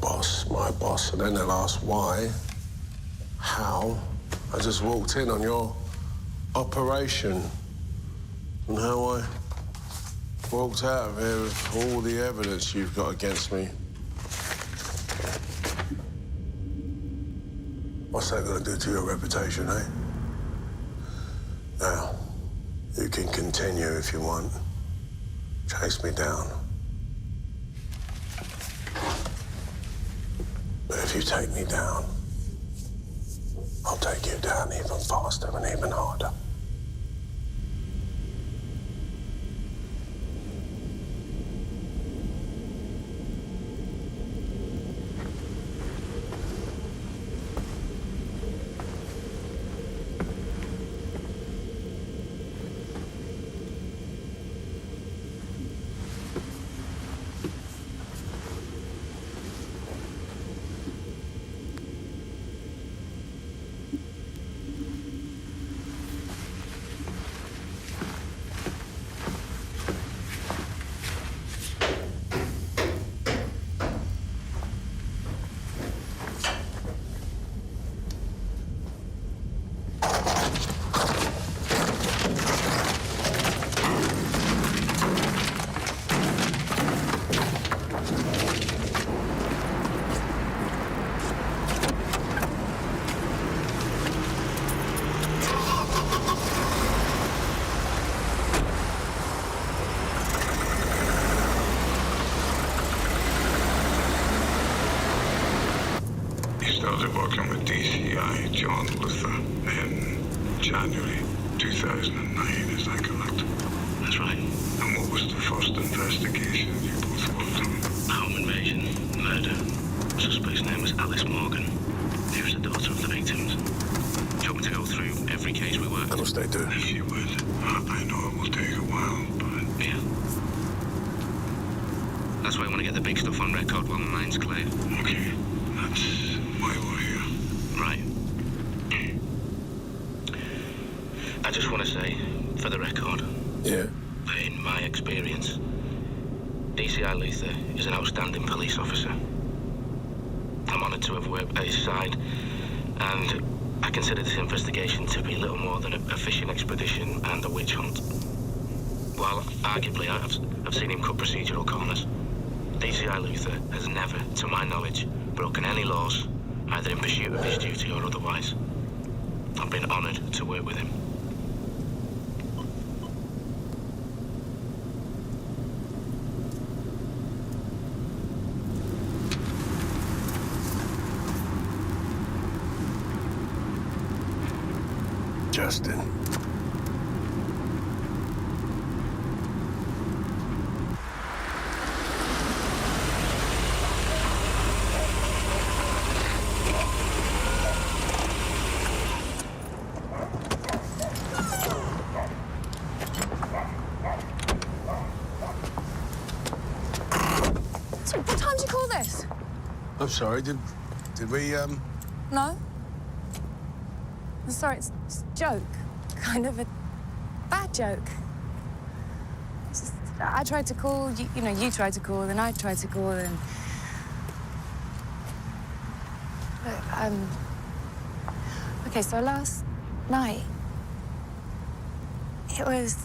my boss, and then they'll ask why, how. I just walked in on your operation and how I walked out of here with all the evidence you've got against me. What's that going to do to your reputation, eh? Now, you can continue if you want. Chase me down. But if you take me down, I'll take you down even faster and even harder. Started working with DCI John Luther in January 2009, as I collect. That's right. And what was the first investigation you both worked on? Home invasion, murder. Suspect's name was Alice Morgan. She was the daughter of the victims. Do you want me to go through every case we worked? Of course they do. If you would. I know it will take a while, but... Yeah. That's why I want to get the big stuff on record while my mind's clear. Okay. That's why we're here. Right. I just want to say, for the record, Yeah. that in my experience, DCI Luther is an outstanding police officer. I'm honoured to have worked at his side, and I consider this investigation to be little more than a fishing expedition and a witch hunt. While arguably I've seen him cut procedural corners, DCI Luther has never, to my knowledge, broken any laws, either in pursuit of his duty or otherwise. I've been honoured to work with him. Justin. So, what time did you call this? I'm sorry, did we, No. I'm sorry, it's a joke. Kind of a bad joke. It's just, I tried to call, you tried to call, and I tried to call, and... Okay, so last night, it was...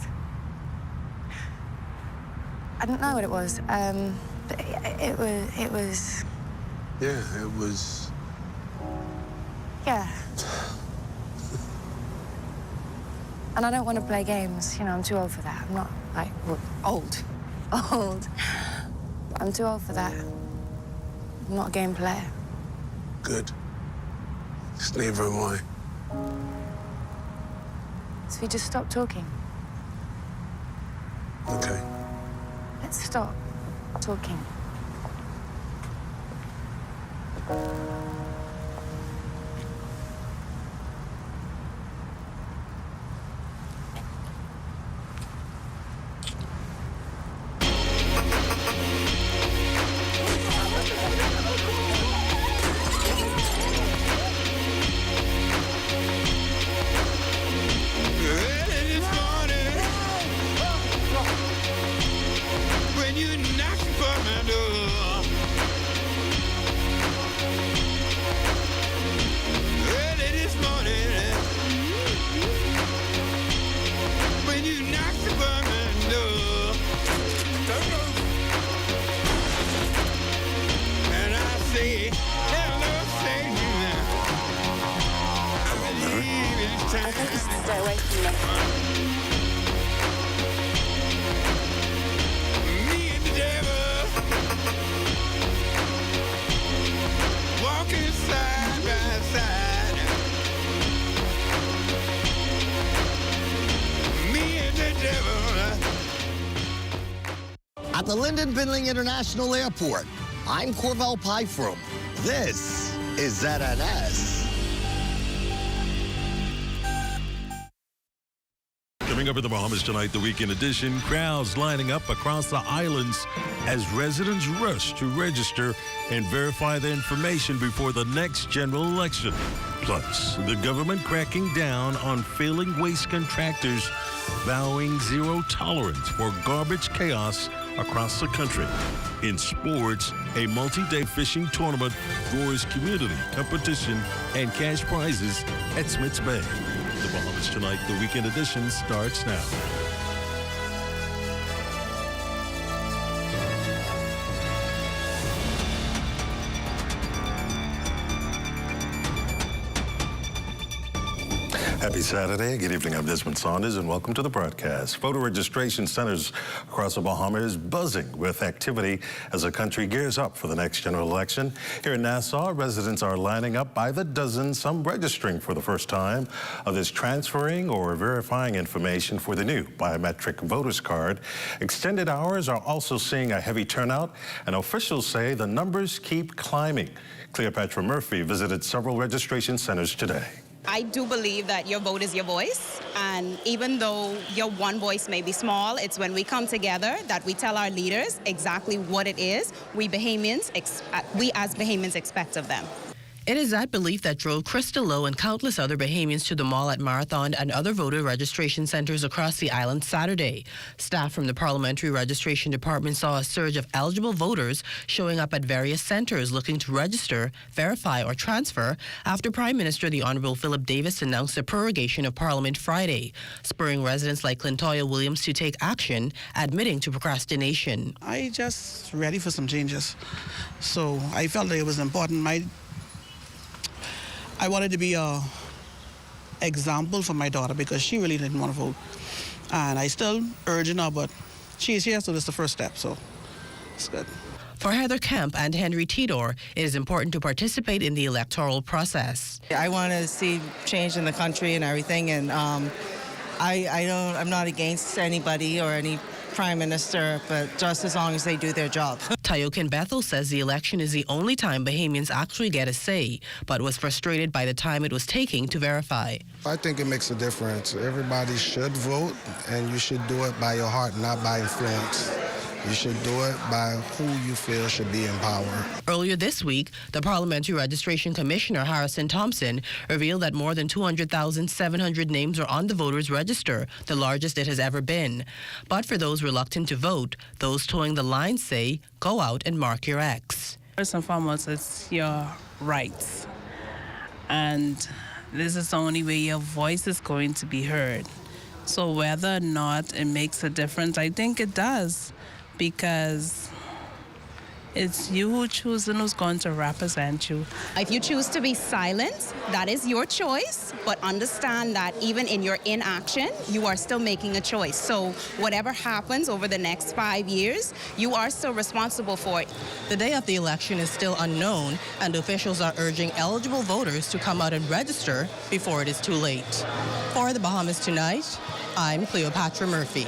I don't know what it was, but it was... Yeah, it was... Yeah. And I don't want to play games. I'm too old for that. I'm not, old. Old. I'm too old for that. I'm not a game player. Good. Just neither am I. So we just stop talking. Okay. Let's stop talking. say hello, say I think you should stay away from me. me and the devil walking side by side. Me and the devil. At the Lyndon Bindling International Airport, I'm Corvell Pyfrom. This is ZNS. Coming up in the Bahamas tonight, the weekend edition, crowds lining up across the islands as residents rush to register and verify their information before the next general election. Plus, the government cracking down on failing waste contractors, vowing zero tolerance for garbage chaos across the country. In sports, a multi-day fishing tournament draws community, competition, and cash prizes at Smith's Bay. The Bahamas tonight, the weekend edition starts now. Happy Saturday. Good evening. I'm Desmond Saunders, and welcome to the broadcast. Voter registration centers across the Bahamas buzzing with activity as the country gears up for the next general election. Here in Nassau, residents are lining up by the dozen, some registering for the first time, others transferring or verifying information for the new biometric voters card. Extended hours are also seeing a heavy turnout, and officials say the numbers keep climbing. Cleopatra Murphy visited several registration centers today. I do believe that your vote is your voice, and even though your one voice may be small, it's when we come together that we tell our leaders exactly what it is we as Bahamians expect of them. It is that belief that drove Krista Lowe and countless other Bahamians to the mall at Marathon and other voter registration centers across the island Saturday. Staff from the Parliamentary Registration Department saw a surge of eligible voters showing up at various centers looking to register, verify, or transfer after Prime Minister the Honourable Philip Davis announced the prorogation of Parliament Friday, spurring residents like Clintoya Williams to take action, admitting to procrastination. I just ready for some changes. So I felt that it was important. I wanted to be an example for my daughter because she really didn't want to vote. And I still urging her, but she's here, so this is the first step, so it's good. For Heather Kemp and Henry Tidor, it is important to participate in the electoral process. I want to see change in the country and everything, and I'm not against anybody or any prime minister, but just as long as they do their job. Tayokin Bethel says the election is the only time Bahamians actually get a say, but was frustrated by the time it was taking to verify. I think it makes a difference. Everybody should vote, and you should do it by your heart, not by influence. You should do it by who you feel should be in power. Earlier this week, the Parliamentary Registration Commissioner, Harrison Thompson, revealed that more than 200,700 names are on the voters' register, the largest it has ever been. But for those reluctant to vote, those towing the line say, go out and mark your X. First and foremost, it's your rights. And this is the only way your voice is going to be heard. So whether or not it makes a difference, I think it does. Because it's you who chooses who's going to represent you. If you choose to be silent, that is your choice, but understand that even in your inaction, you are still making a choice. So whatever happens over the next 5 years, you are still responsible for it. The day of the election is still unknown, and officials are urging eligible voters to come out and register before it is too late. For the Bahamas Tonight, I'm Cleopatra Murphy.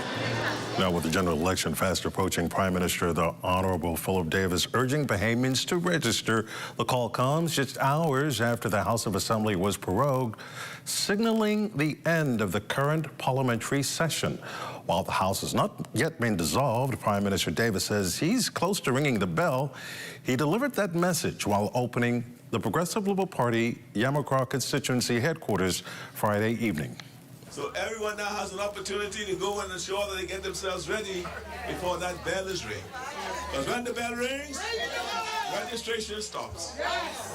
Now, with the general election fast approaching, Prime Minister the Honourable Philip Davis urging Bahamians to register. The call comes just hours after the House of Assembly was prorogued, signaling the end of the current parliamentary session. While the House has not yet been dissolved, Prime Minister Davis says he's close to ringing the bell. He delivered that message while opening the Progressive Liberal Party Yamacraw constituency headquarters Friday evening. So everyone now has an opportunity to go and ensure that they get themselves ready before that bell is ringed. Because when the bell rings, registration stops.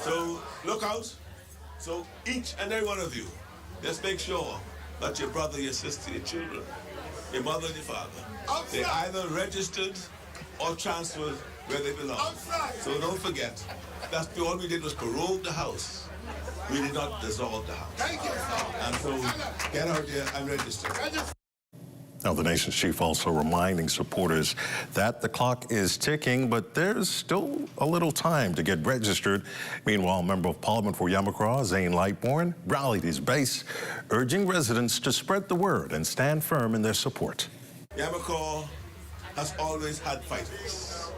So look out. So each and every one of you, just make sure that your brother, your sister, your children, your mother and your father, they either registered or transferred where they belong. So don't forget, that's all we did was prorogue the House. We did not dissolve the House. And so get out there and register. Now, the nation's chief also reminding supporters that the clock is ticking, but there's still a little time to get registered. Meanwhile, Member of Parliament for Yamacraw, Zane Lightbourne, rallied his base, urging residents to spread the word and stand firm in their support. Yamacraw has always had fighters.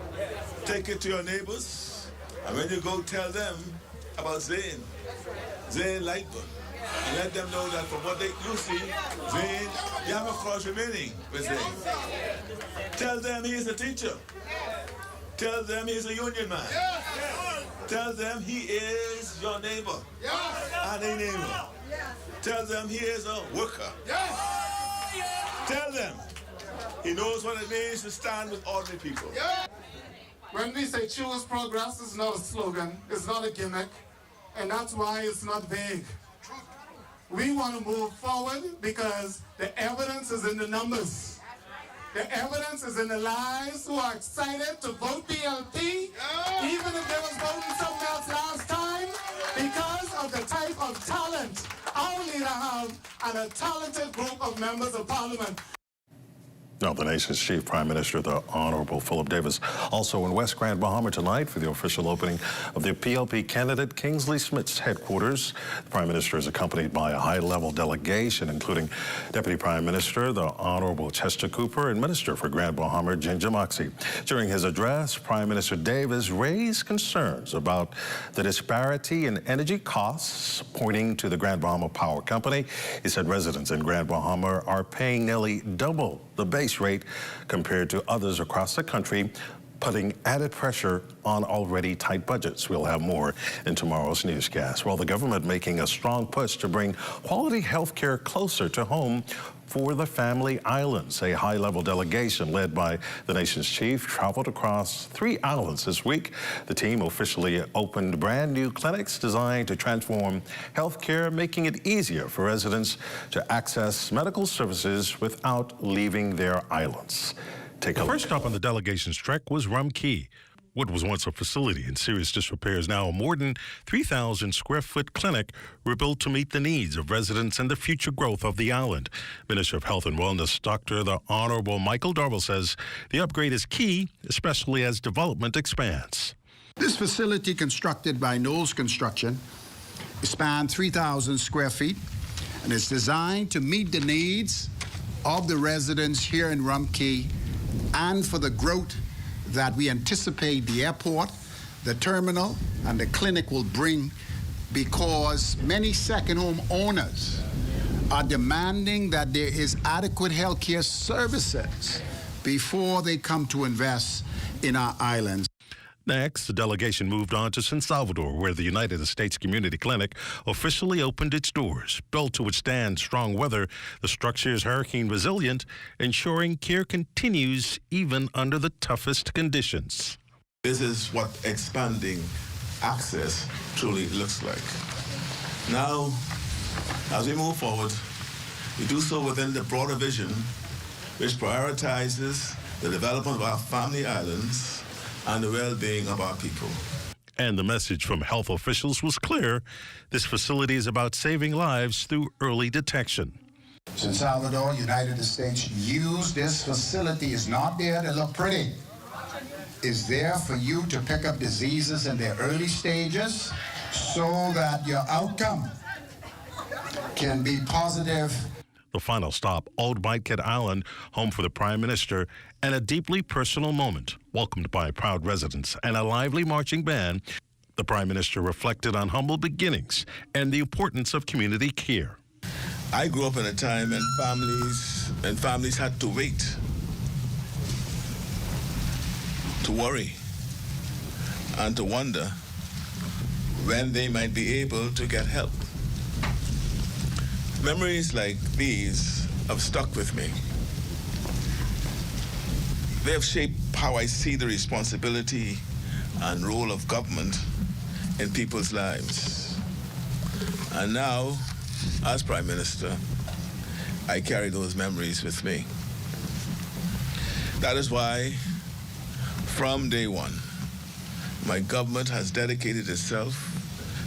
Take it to your neighbors, and when you go, tell them about Zane Lightbourne. And let them know that from what you see, Zane, Yamacraw is remaining with Zane. Tell them he is a teacher. Tell them he is a union man. Tell them he is your neighbor and a neighbor. Tell them he is a worker. Tell them he knows what it means to stand with ordinary people. When we say choose progress, it's not a slogan, it's not a gimmick, and that's why it's not vague. We want to move forward because the evidence is in the numbers. The evidence is in the lives who are excited to vote PLP, even if they was voting something else last time, because of the type of talent our leader have and a talented group of members of parliament. Now, the nation's chief prime minister, the Honorable Philip Davis, also in West Grand Bahama tonight for the official opening of the PLP candidate Kingsley Smith's headquarters. The prime minister is accompanied by a high-level delegation, including Deputy Prime Minister, the Honorable Chester Cooper, and Minister for Grand Bahama, Ginger Moxie. During his address, Prime Minister Davis raised concerns about the disparity in energy costs, pointing to the Grand Bahama Power Company. He said residents in Grand Bahama are paying nearly double the base rate compared to others across the country, putting added pressure on already tight budgets. We'll have more in tomorrow's newscast. Well, the government making a strong push to bring quality health care closer to home for the Family Islands. A high-level delegation led by the nation's chief traveled across 3 islands this week. The team officially opened brand new clinics designed to transform health care, making it easier for residents to access medical services without leaving their islands. Take a look. First stop on the delegation's trek was Rum Cay. What was once a facility in serious disrepair is now a more than 3,000 square foot clinic rebuilt to meet the needs of residents and the future growth of the island. Minister of Health and Wellness, Dr. the Honorable Michael Darwell, says the upgrade is key, especially as development expands. This facility, constructed by Knowles Construction, spans 3,000 square feet and is designed to meet the needs of the residents here in Rum Cay and for the growth that we anticipate the airport, the terminal, and the clinic will bring, because many second home owners are demanding that there is adequate health care services before they come to invest in our islands. Next, the delegation moved on to San Salvador, where the United States Community Clinic officially opened its doors. Built to withstand strong weather, the structure is hurricane resilient, ensuring care continues even under the toughest conditions. This is what expanding access truly looks like. Now, as we move forward, we do so within the broader vision, which prioritizes the development of our family islands and the well-being of our people. And the message from health officials was clear. This facility is about saving lives through early detection. San Salvador, United States, use this facility. Is not there to look pretty. It's there for you to pick up diseases in their early stages so that your outcome can be positive. The final stop, Old Whitecat Island, home for the Prime Minister, and a deeply personal moment. Welcomed by proud residents and a lively marching band, the Prime Minister reflected on humble beginnings and the importance of community care. I grew up in a time when families had to wait, to worry, and to wonder when they might be able to get help. Memories like these have stuck with me. They have shaped how I see the responsibility and role of government in people's lives. And now, as Prime Minister, I carry those memories with me. That is why, From day one, my government has dedicated itself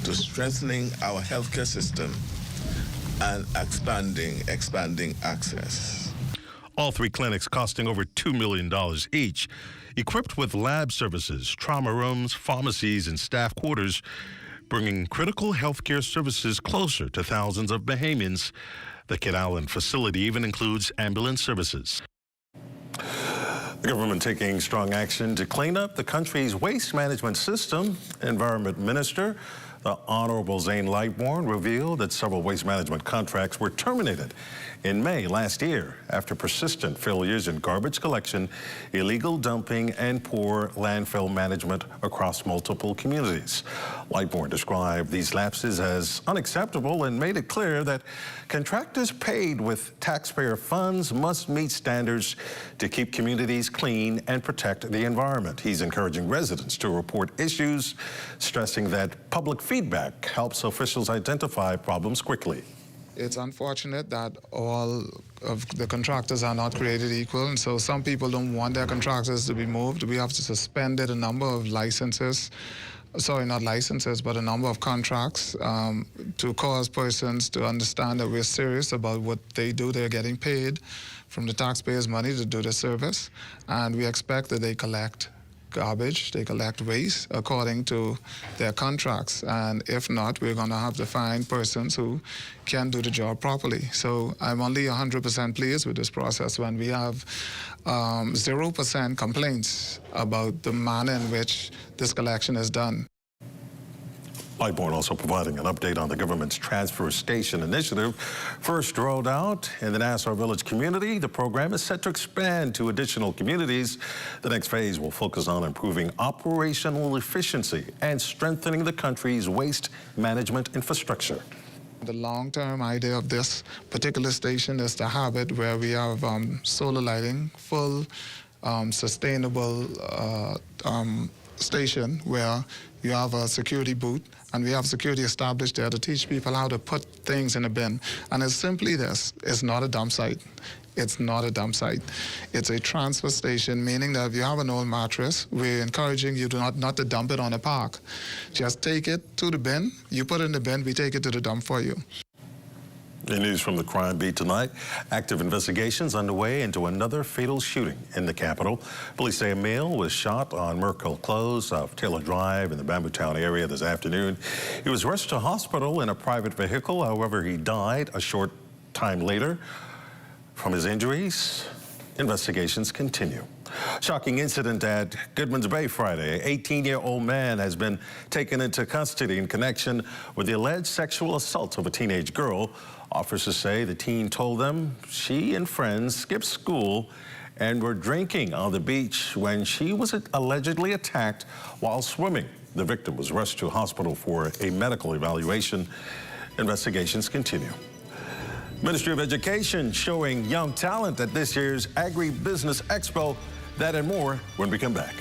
to strengthening our healthcare system and expanding access. All three clinics costing over $2 million each, equipped with lab services, trauma rooms, pharmacies, and staff quarters, bringing critical healthcare services closer to thousands of Bahamians. The Kidd Island facility even includes ambulance services. The government taking strong action to clean up the country's waste management system. Environment Minister, the Honorable Zane Lightbourne, revealed that several waste management contracts were terminated in May last year after persistent failures in garbage collection, illegal dumping, and poor landfill management across multiple communities. Lightbourne described these lapses as unacceptable and made it clear that contractors paid with taxpayer funds must meet standards to keep communities clean and protect the environment. He's encouraging residents to report issues, stressing that public feedback helps officials identify problems quickly. It's unfortunate that all of the contractors are not created equal, and so some people don't want their contractors to be moved. We have to suspend a number of licenses, sorry, not licenses, but a number of contracts to cause persons to understand that we're serious about what they do. They're getting paid from the taxpayers' money to do the service, and we expect that they collect garbage, they collect waste according to their contracts, and if not, we're going to have to find persons who can do the job properly. So I'm only 100% pleased with this process when we have 0% complaints about the manner in which this collection is done. Lightbourne also providing an update on the government's Transfer Station initiative. First rolled out in the Nassau Village community, the program is set to expand to additional communities. The next phase will focus on improving operational efficiency and strengthening the country's waste management infrastructure. The long-term idea of this particular station is to have it where we have solar lighting, full sustainable station where you have a security booth, and we have security established there to teach people how to put things in a bin. And it's simply this: it's not a dump site. It's not a dump site. It's a transfer station, meaning that if you have an old mattress, we're encouraging you to not to dump it on a park. Just take it to the bin, you put it in the bin, we take it to the dump for you. In news from the crime beat tonight, active investigations underway into another fatal shooting in the capital. Police say a male was shot on Merkle Close off Taylor Drive in the Bamboo Town area this afternoon. He was rushed to hospital in a private vehicle. However, he died a short time later from his injuries. Investigations continue. Shocking incident at Goodman's Bay Friday. An 18-year-old man has been taken into custody in connection with the alleged sexual assault of a teenage girl. Officers say the teen told them she and friends skipped school and were drinking on the beach when she was allegedly attacked while swimming. The victim was rushed to a hospital for a medical evaluation. Investigations continue. Ministry of Education showing young talent at this year's Agri-business expo. That and more when we come back.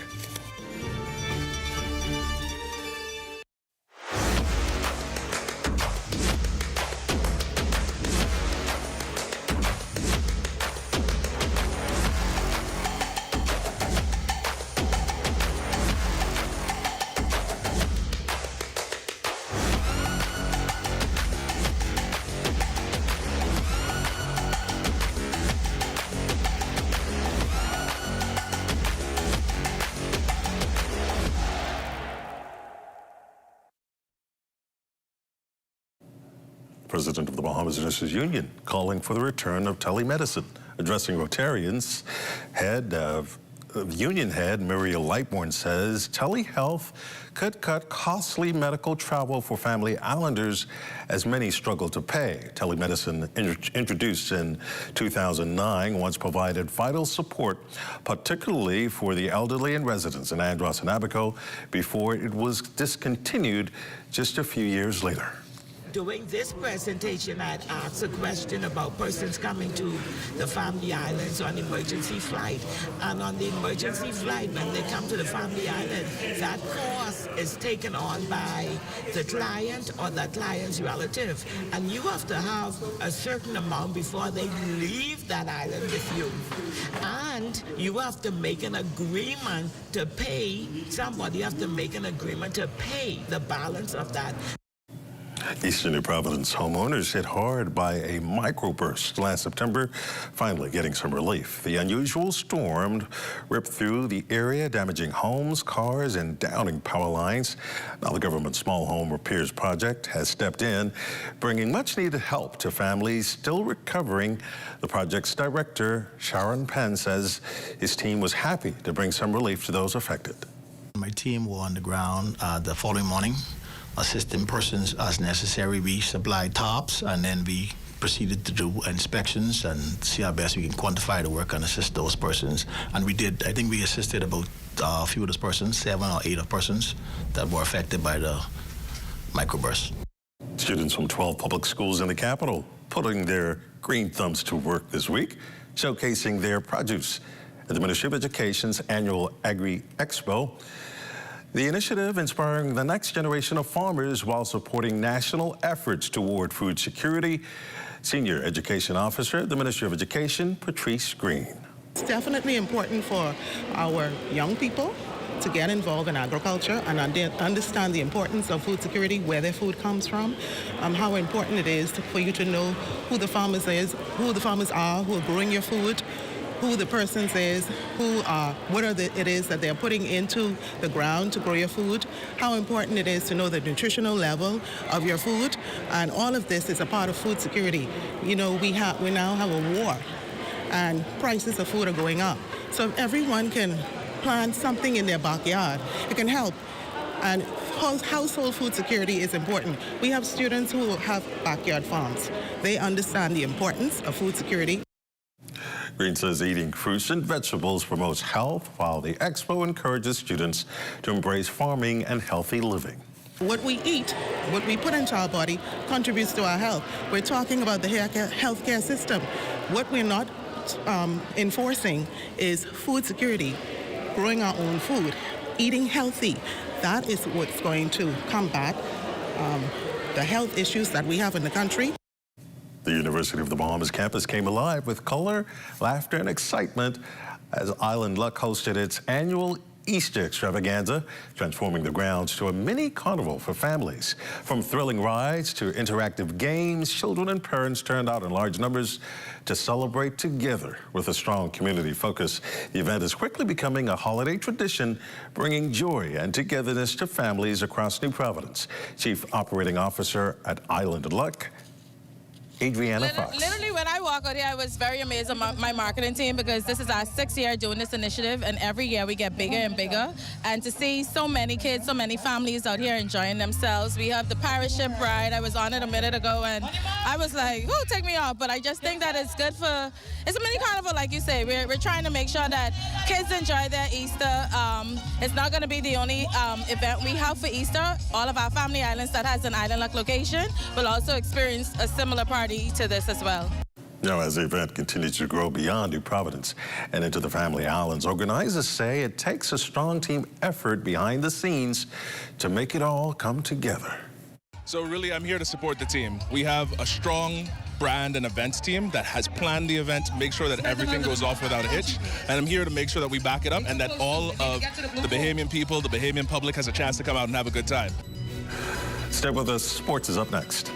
President of the Bahamas Nurses Union calling for the return of telemedicine. Addressing Rotarians, Union head Muriel Lightbourne says telehealth could cut costly medical travel for family islanders as many struggle to pay. Telemedicine, introduced in 2009, once provided vital support, particularly for the elderly and residents in Andros and Abaco, before it was discontinued just a few years later. During this presentation, I'd asked a question about persons coming to the family islands on emergency flight. And on the emergency flight, when they come to the family island, that cost is taken on by the client or the client's relative. And you have to have a certain amount before they leave that island with you. And you have to make an agreement to pay somebody. You have to make an agreement to pay the balance of that. Eastern New Providence homeowners hit hard by a microburst last September, finally getting some relief. The unusual storm ripped through the area, damaging homes, cars, and downing power lines. Now the government Small Home Repairs Project has stepped in, bringing much-needed help to families still recovering. The project's director, Sharon Penn, says his team was happy to bring some relief to those affected. My team were on the ground the following morning, assisting persons as necessary. We supplied tops, and then we proceeded to do inspections and see how best we can quantify the work and assist those persons. And we did. I think we assisted about a few of those persons, 7 or 8 of persons that were affected by the microburst. Students from 12 public schools in the capital putting their green thumbs to work this week, showcasing their produce at the Ministry of Education's annual Agri-expo. The initiative inspiring the next generation of farmers while supporting national efforts toward food security. Senior Education Officer at the Ministry of Education, Patrice Green. It's definitely important for our young people to get involved in agriculture and understand the importance of food security, where their food comes from, how important it is for you to know who the farmers are who are growing your food, who the persons is, what it is that they're putting into the ground to grow your food, how important it is to know the nutritional level of your food, and all of this is a part of food security. You know, we now have a war, and prices of food are going up. So if everyone can plant something in their backyard, it can help. And household food security is important. We have students who have backyard farms. They understand the importance of food security. Green says eating fruits and vegetables promotes health, while the expo encourages students to embrace farming and healthy living. What we eat, what we put into our body, contributes to our health. We're talking about the healthcare system. What we're not enforcing is food security, growing our own food, eating healthy. That is what's going to combat the health issues that we have in the country. The University of the Bahamas campus came alive with color, laughter, and excitement as Island Luck hosted its annual Easter extravaganza, transforming the grounds to a mini carnival for families. From thrilling rides to interactive games, children and parents turned out in large numbers to celebrate together. With a strong community focus, the event is quickly becoming a holiday tradition, bringing joy and togetherness to families across New Providence. Chief Operating Officer at Island Luck, Adriana Fox. Literally, when I walk out here, I was very amazed at my marketing team, because this is our 6th year doing this initiative, and every year we get bigger and bigger. And to see so many kids, so many families out here enjoying themselves. We have the pirate ship ride. I was on it a minute ago, and I was like, "Ooh, take me off!" But I just think that it's good for. It's a mini carnival, like you say. We're trying to make sure that kids enjoy their Easter. It's not going to be the only event we have for Easter. All of our family islands that has an Island Luck location will also experience a similar party to this as well. Now, as the event continues to grow beyond New Providence and into the family islands, organizers say it takes a strong team effort behind the scenes to make it all come together. So really, I'm here to support the team. We have a strong brand and events team that has planned the event, make sure that everything goes off without a hitch. And I'm here to make sure that we back it up and that all of the Bahamian people, the Bahamian public, has a chance to come out and have a good time. Stay with us. Sports is up next.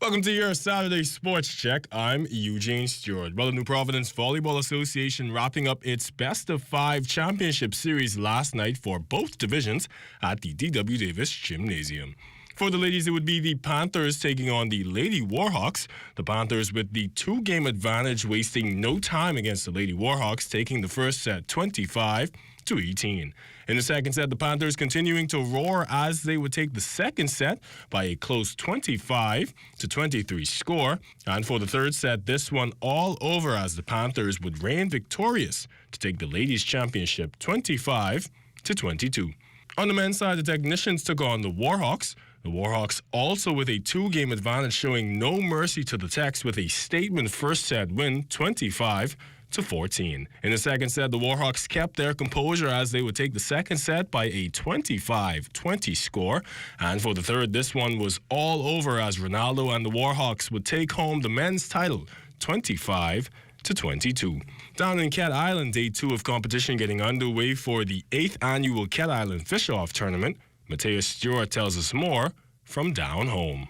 Welcome to your Saturday Sports Check. I'm Eugene Stewart. Well, the New Providence Volleyball Association wrapping up its Best of 5 championship series last night for both divisions at the D.W. Davis Gymnasium. For the ladies, it would be the Panthers taking on the Lady Warhawks. The Panthers with the 2-game advantage, wasting no time against the Lady Warhawks, taking the first set 25-18. In the second set, the Panthers continuing to roar as they would take the second set by a close 25-23 score. And for the third set, this one all over as the Panthers would reign victorious to take the ladies' championship 25-22. On the men's side, the Technicians took on the Warhawks. The Warhawks also with a 2-game advantage, showing no mercy to the Techs with a statement first set win 25-14. In the second set, the Warhawks kept their composure as they would take the second set by a 25-20 score. And for the third, this one was all over as Ronaldo and the Warhawks would take home the men's title 25-22. Down in Cat Island, day 2 of competition getting underway for the 8th annual Cat Island Fish-Off Tournament. Mateus Stewart tells us more from down home.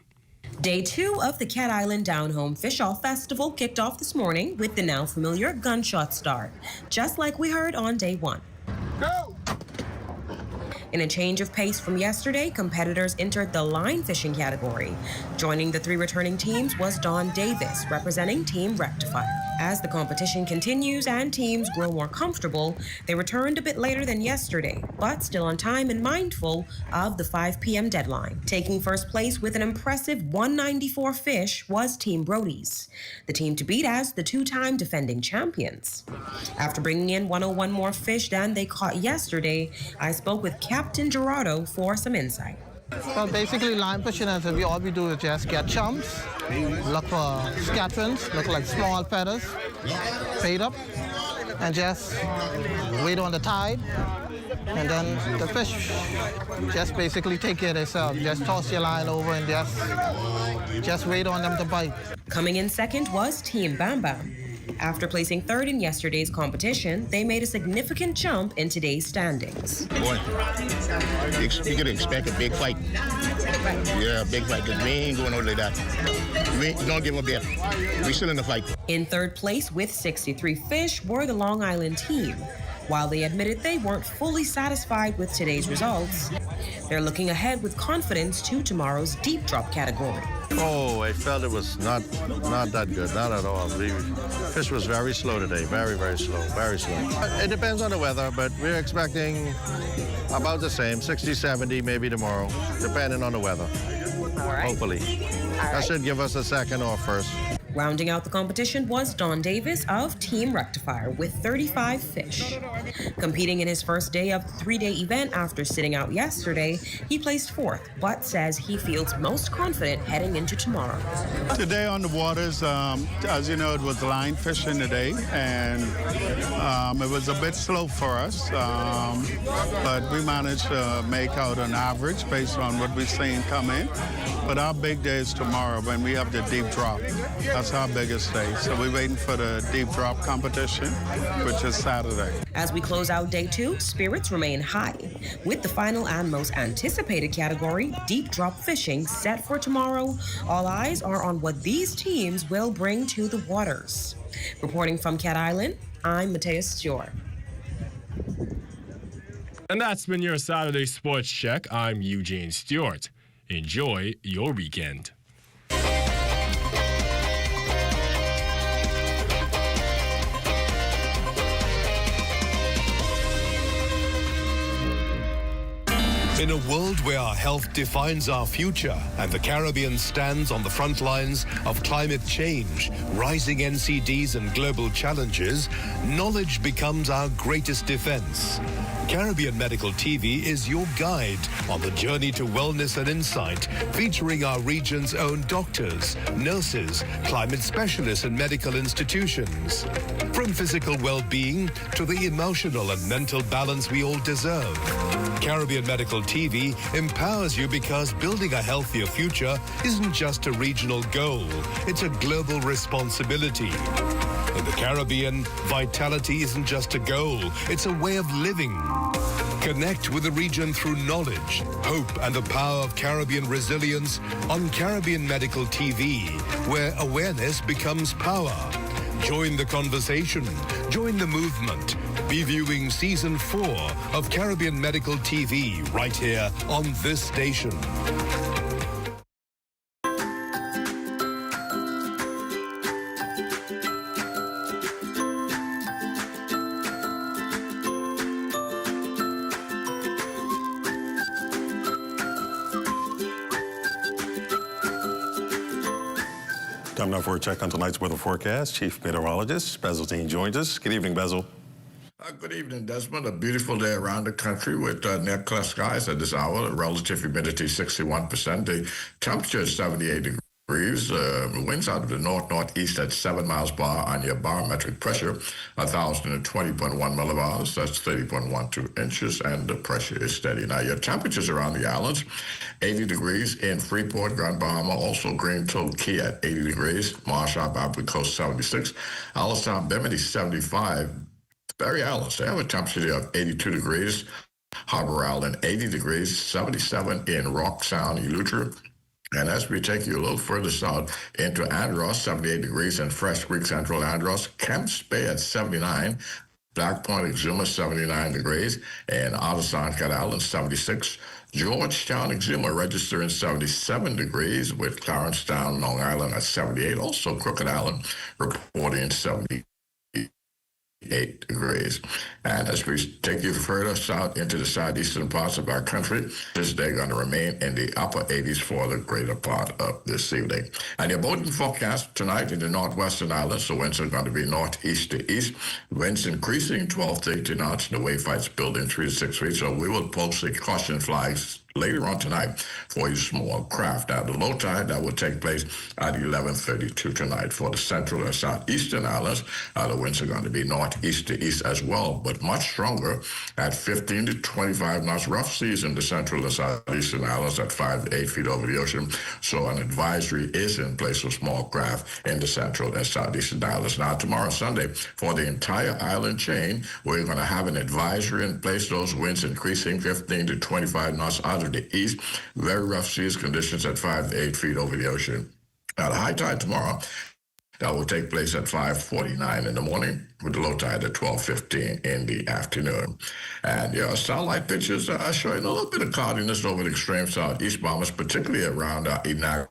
Day 2 of the Cat Island Down Home Fish-Off Festival kicked off this morning with the now familiar gunshot start, just like we heard on day 1. Go! In a change of pace from yesterday, competitors entered the line fishing category. Joining the 3 returning teams was Dawn Davis, representing Team Rectifier. As the competition continues and teams grow more comfortable, they returned a bit later than yesterday, but still on time and mindful of the 5 p.m. deadline. Taking first place with an impressive 194 fish was Team Brody's, the team to beat as the 2-time defending champions. After bringing in 101 more fish than they caught yesterday, I spoke with Captain Gerardo for some insight. Well, basically, line fishing, as all we do is just get chums, look for scatterings, look like small feathers, fade up, and just wait on the tide. And then the fish just basically take care of themselves. Just toss your line over and just wait on them to bite. Coming in second was Team Bam Bam. After placing third in yesterday's competition, they made a significant jump in today's standings. Boy, you could expect a big fight. Yeah, a big fight, because we ain't going over like that. We don't give a bit. We still in the fight. In third place with 63 fish were the Long Island team. While they admitted they weren't fully satisfied with today's results, they're looking ahead with confidence to tomorrow's deep drop category. Oh, I felt it was not that good, not at all. The fish was very slow today, very, very slow, very slow. It depends on the weather, but we're expecting about the same, 60, 70 maybe tomorrow, depending on the weather. All right. Hopefully. That should give us a second or first. Rounding out the competition was Don Davis of Team Rectifier with 35 fish. Competing in his first day of the 3-day event after sitting out yesterday, he placed 4th, but says he feels most confident heading into tomorrow. Today on the waters, as you know, it was line fishing today, and it was a bit slow for us, but we managed to make out an average based on what we've seen come in. But our big day is tomorrow when we have the deep drop. That's our biggest day. So we're waiting for the deep drop competition, which is Saturday. As we close out day 2, spirits remain high, with the final and most anticipated category, deep drop fishing, set for tomorrow. All eyes are on what these teams will bring to the waters. Reporting from Cat Island, I'm Mateus Stewart. And that's been your Saturday Sports Check. I'm Eugene Stewart. Enjoy your weekend. In a world where our health defines our future and the Caribbean stands on the front lines of climate change, rising NCDs and global challenges, knowledge becomes our greatest defense. Caribbean Medical TV is your guide on the journey to wellness and insight, featuring our region's own doctors, nurses, climate specialists and medical institutions. From physical well-being to the emotional and mental balance we all deserve. Caribbean Medical TV empowers you because building a healthier future isn't just a regional goal, it's a global responsibility. In the Caribbean, vitality isn't just a goal, it's a way of living. Connect with the region through knowledge, hope, and the power of Caribbean resilience on Caribbean Medical TV, where awareness becomes power. Join the conversation. Join the movement. Be viewing Season 4 of Caribbean Medical TV right here on this station. Time now for a check on tonight's weather forecast. Chief Meteorologist Basil Dean joins us. Good evening, Basil. Good evening, Desmond. A beautiful day around the country with near clear skies at this hour. Relative humidity 61%. The temperature is 78 degrees. Winds out of the north-northeast at 7 miles per hour on your barometric pressure, 1,020.1 millibars. That's 30.12 inches, and the pressure is steady. Now, your temperatures around the islands, 80 degrees in Freeport, Grand Bahama, also Greenville Key at 80 degrees, Marshall, Ivory Coast, 76, Allentown, Bimini, 75, Berry Islands, they have a temperature of 82 degrees, Harbor Island, 80 degrees, 77 in Rock Sound, Eleuthera. And as we take you a little further south into Andros, 78 degrees in Fresh Creek, Central Andros, Kemps Bay at 79, Black Point, Exuma, 79 degrees, and Otterson, Cat Island, 76. Georgetown, Exuma registering 77 degrees, with Clarencetown, Long Island at 78. Also, Crooked Island reporting 78 degrees. And as we take you further south into the southeastern parts of our country, this day going to remain in the upper 80s for the greater part of this evening. And your boating forecast tonight in the northwestern islands, the winds are going to be northeast to east. Winds increasing 12 to 18 knots, and the wave heights building 3 to 6 feet. So we will post the caution flags later on tonight for you small craft. Now, the low tide that will take place at 11:32 tonight for the central and southeastern islands. The winds are going to be northeast to east as well, but much stronger at 15 to 25 knots. Rough seas in the central and southeastern islands at 5 to 8 feet over the ocean. So an advisory is in place for small craft in the central and southeastern islands. Now, tomorrow, Sunday, for the entire island chain, we're going to have an advisory in place. Those winds increasing 15 to 25 knots out of the east. Very rough seas conditions at 5 to 8 feet over the ocean. Now, the high tide tomorrow, that will take place at 5:49 in the morning, with the low tide at 12:15 in the afternoon. And your satellite pictures are showing a little bit of cloudiness over the extreme southeast Bahamas, particularly around Inagua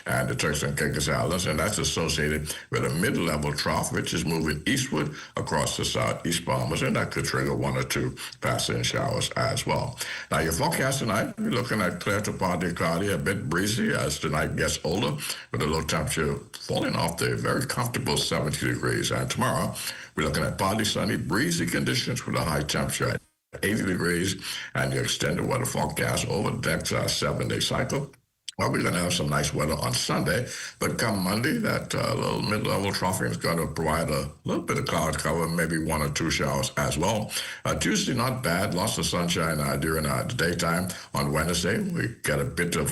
and the Turks and Caicos Islands, and that's associated with a mid-level trough which is moving eastward across the southeast Bahamas, and that could trigger 1 or 2 passing showers as well. Now, your forecast tonight, we're looking at clear to partly cloudy, a bit breezy as the night gets older, with a low temperature falling off the very comfortable 70 degrees. And tomorrow, we're looking at partly sunny, breezy conditions with a high temperature at 80 degrees, and your extended weather forecast over the next 7-day cycle. Well, we're going to have some nice weather on Sunday, but come Monday, that little mid-level troughing is going to provide a little bit of cloud cover, maybe 1 or 2 showers as well. Tuesday, not bad. Lots of sunshine during the daytime. On Wednesday, we get a bit of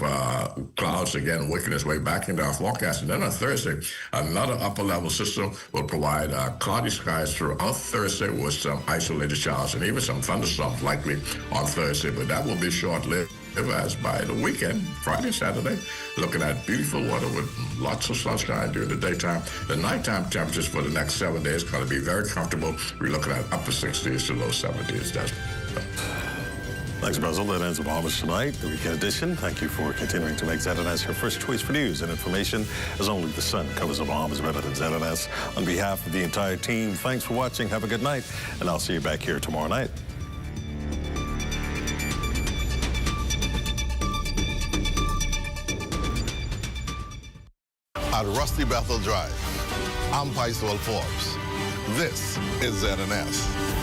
clouds again, working its way back into our forecast. And then on Thursday, another upper-level system will provide cloudy skies throughout Thursday with some isolated showers and even some thunderstorms likely on Thursday, but that will be short-lived. As by the weekend, Friday, Saturday, looking at beautiful weather with lots of sunshine during the daytime. The nighttime temperatures for the next 7 days are going to be very comfortable. We're looking at upper 60s to low 70s. Thanks, Basil. That ends the Bahamas tonight, the weekend edition. Thank you for continuing to make ZNS your first choice for news and information, as only the sun covers the Bahamas better than ZNS. On behalf of the entire team, thanks for watching. Have a good night, and I'll see you back here tomorrow night. At Rusty Bethel Drive, I'm Paisol Forbes. This is ZNS.